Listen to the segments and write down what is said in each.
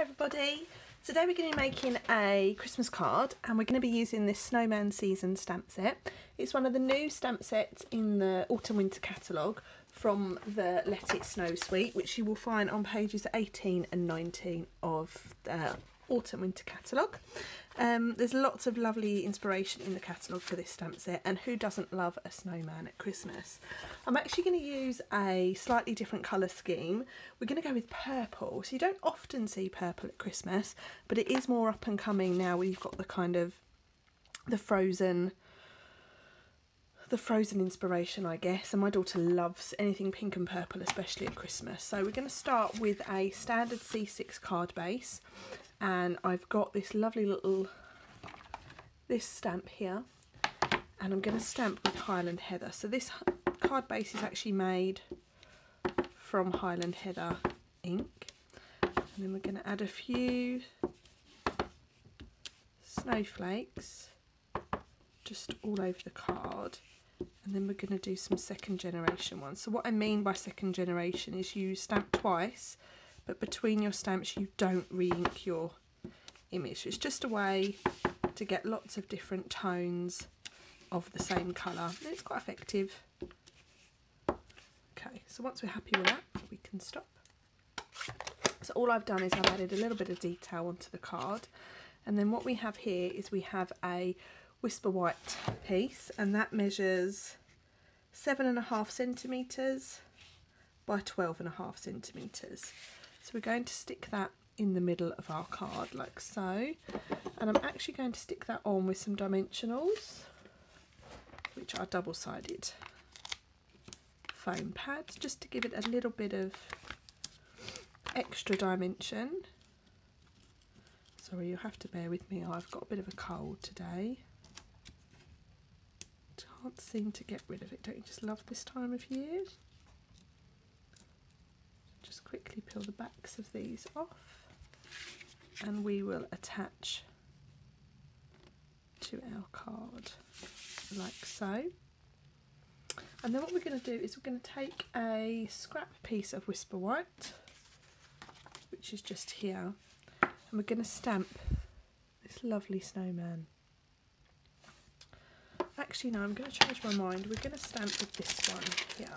everybody. Today we're going to be making a Christmas card and we're going to be using this Snowman season stamp set. It's one of the new stamp sets in the autumn winter catalogue from the Let It Snow suite, which you will find on pages 18 and 19 of the autumn winter catalogue. There's lots of lovely inspiration in the catalogue for this stamp set, and who doesn't love a snowman at Christmas? I'm actually going to use a slightly different colour scheme. We're going to go with purple. So you don't often see purple at Christmas, but it is more up and coming now where you've got the kind of the frozen inspiration, I guess, and my daughter loves anything pink and purple, especially at Christmas. So we're going to start with a standard C6 card base, and I've got this lovely little stamp here, and I'm going to stamp with Highland Heather. So this card base is actually made from Highland Heather ink, and then we're going to add a few snowflakes just all over the card. And then we're going to do some second generation ones. So what I mean by second generation is you stamp twice, but between your stamps you don't re-ink your image. It's just a way to get lots of different tones of the same colour. And it's quite effective. Okay, so once we're happy with that, we can stop. So all I've done is I've added a little bit of detail onto the card. And then what we have here is we have a Whisper White piece, and that measures 7.5 centimetres by 12.5 centimetres. So we're going to stick that in the middle of our card like so, and I'm actually going to stick that on with some dimensionals, which are double-sided foam pads, just to give it a little bit of extra dimension. Sorry, you'll have to bear with me, I've got a bit of a cold today. Can't seem to get rid of it. Don't you just love this time of year? Just quickly peel the backs of these off, and we will attach to our card like so. And then what we're going to do is we're going to take a scrap piece of Whisper White, which is just here, and we're going to stamp this lovely snowman. Actually, no, I'm going to change my mind. We're going to stamp with this one here,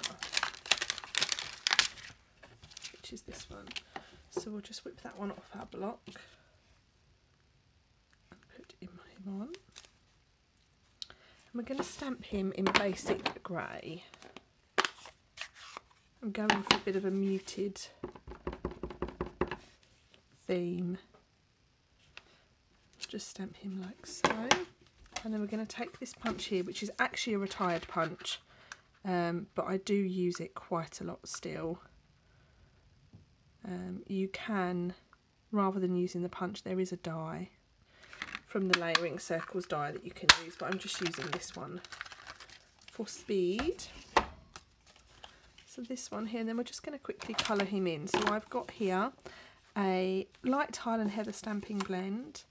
which is this one. So we'll just whip that one off our block and put him on. And we're going to stamp him in basic grey. I'm going for a bit of a muted theme. Just stamp him like so. And then we're going to take this punch here, which is actually a retired punch, but I do use it quite a lot still. You can, rather than using the punch, there is a die from the Layering Circles die that you can use, but I'm just using this one for speed. So this one here, and then we're just going to quickly colour him in. So I've got here a light Highland Heather stamping blend,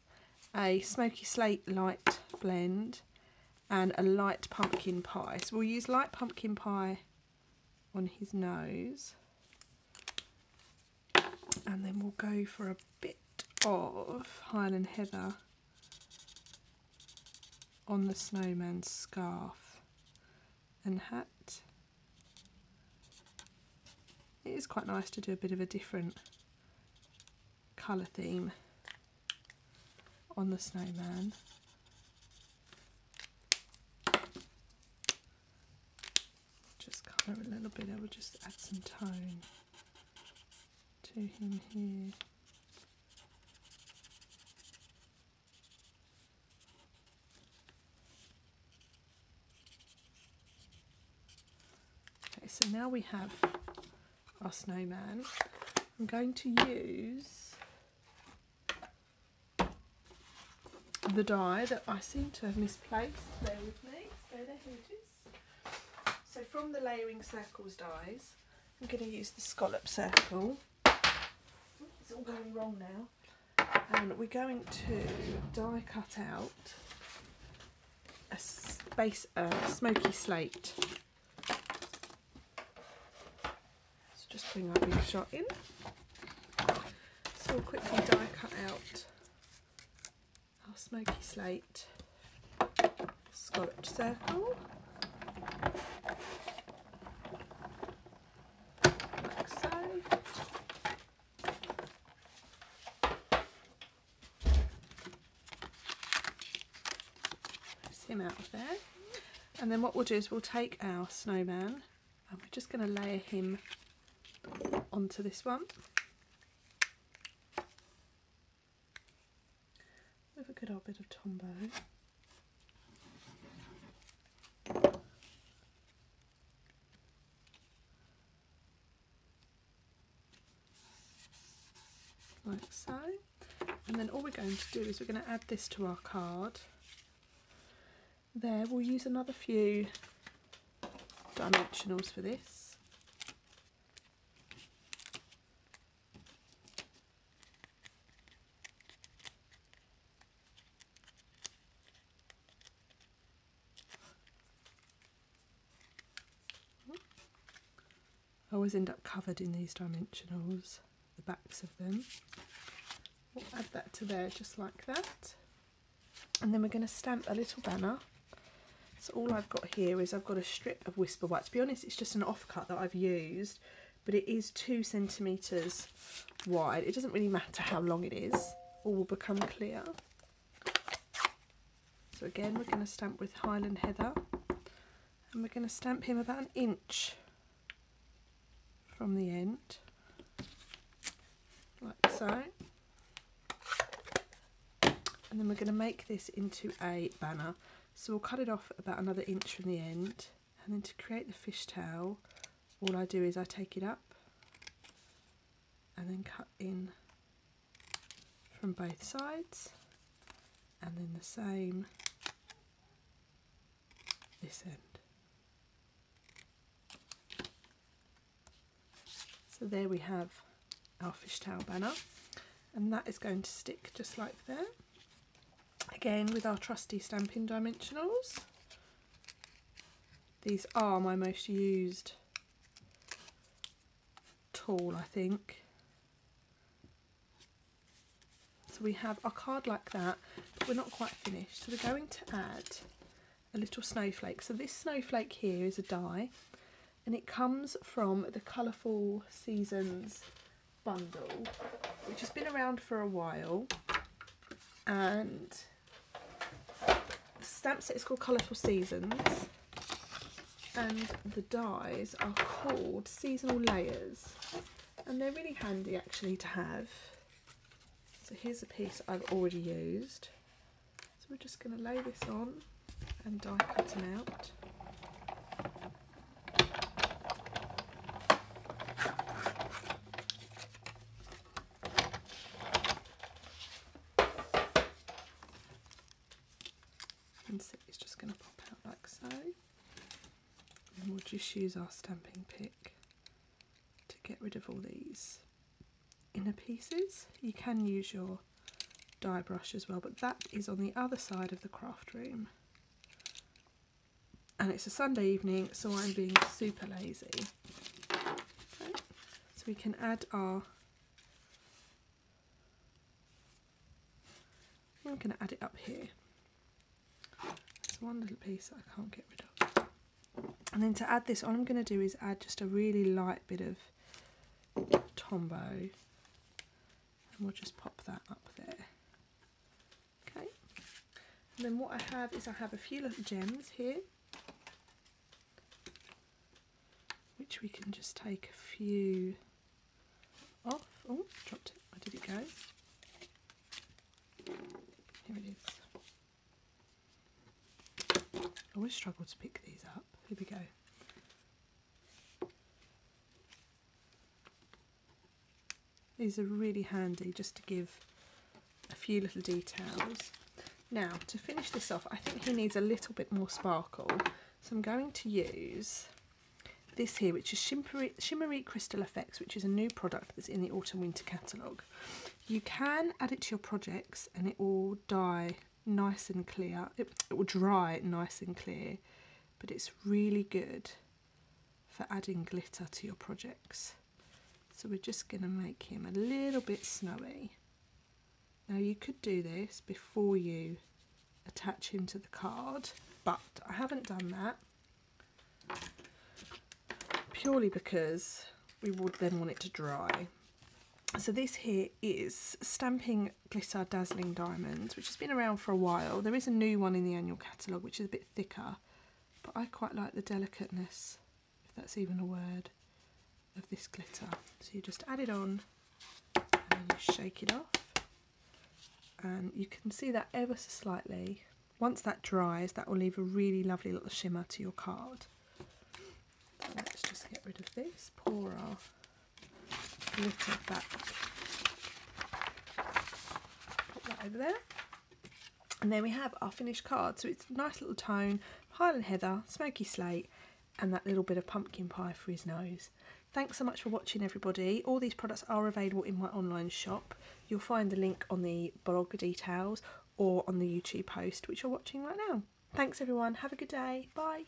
a smoky slate light blend, and a light pumpkin pie. So we'll use light pumpkin pie on his nose, and then we'll go for a bit of Highland Heather on the snowman's scarf and hat. It is quite nice to do a bit of a different colour theme on the snowman. Just colour a little bit, I will just add some tone to him here. Okay, so now we have our snowman. I'm going to use the die that I seem to have misplaced. Bear with me. Stay there, here it is. So from the Layering Circles dies, I'm going to use the Scallop Circle. It's all going wrong now. And we're going to die cut out a smoky slate. So just bring our big shot in. So we'll quickly die cut out our smoky slate scalloped circle, like so. Press him out of there. And then what we'll do is we'll take our snowman and we're just going to layer him onto this one with a good old bit of Tombow. Like so. And then all we're going to do is we're going to add this to our card. There, we'll use another few dimensionals for this. I always end up covered in these dimensionals, the backs of them. We'll add that to there just like that. And then we're going to stamp a little banner. So all I've got here is I've got a strip of Whisper White. To be honest, it's just an offcut that I've used, but it is 2 centimetres wide. It doesn't really matter how long it is, all will become clear. So again, we're going to stamp with Highland Heather, and we're going to stamp him about 1 inch from the end, like so. And then we're going to make this into a banner. So we'll cut it off about another inch from the end, and then to create the fishtail, all I do is I take it up and then cut in from both sides, and then the same this end. So there we have our fishtail banner, and that is going to stick just like there. Again with our trusty Stampin dimensionals. These are my most used tool, I think. So we have our card like that, but we're not quite finished. So we're going to add a little snowflake. So this snowflake here is a die, and it comes from the Colourful Seasons bundle, which has been around for a while, and the stamp set is called Colourful Seasons, and the dies are called Seasonal Layers, and they're really handy actually to have. So here's a piece I've already used, so we're just going to lay this on and die cut them out. And so it's just going to pop out like so, and we'll just use our stamping pick to get rid of all these inner pieces. You can use your die brush as well, but that is on the other side of the craft room, and it's a Sunday evening, so I'm being super lazy. Okay. So we can add our, I'm going to add it up here. One little piece that I can't get rid of, and then to add this, all I'm going to do is add just a really light bit of Tombow, and we'll just pop that up there. Okay, and then what I have is I have a few little gems here, which we can just take a few off. Oh, dropped it. Where did it go? Here it is. I always struggle to pick these up. Here we go. These are really handy just to give a few little details. Now, to finish this off, I think he needs a little bit more sparkle. So I'm going to use this here, which is Shimmery Crystal Effects, which is a new product that's in the Autumn Winter catalogue. You can add it to your projects and it will dye nice and clear. It will dry nice and clear, but it's really good for adding glitter to your projects. So we're just going to make him a little bit snowy. Now you could do this before you attach him to the card, but I haven't done that purely because we would then want it to dry. So this here is Stampin Glitter Dazzling Diamonds, which has been around for a while. There is a new one in the annual catalogue which is a bit thicker, but I quite like the delicateness, if that's even a word, of this glitter. So you just add it on and then you shake it off, and you can see that ever so slightly. Once that dries, that will leave a really lovely little shimmer to your card. So let's just get rid of this, pour our glitter back, put that over there, and then we have our finished card. So it's a nice little tone, Highland Heather, Smoky Slate, and that little bit of pumpkin pie for his nose. Thanks so much for watching, everybody. All these products are available in my online shop. You'll find the link on the blog details or on the YouTube post which you're watching right now. Thanks everyone, have a good day, bye.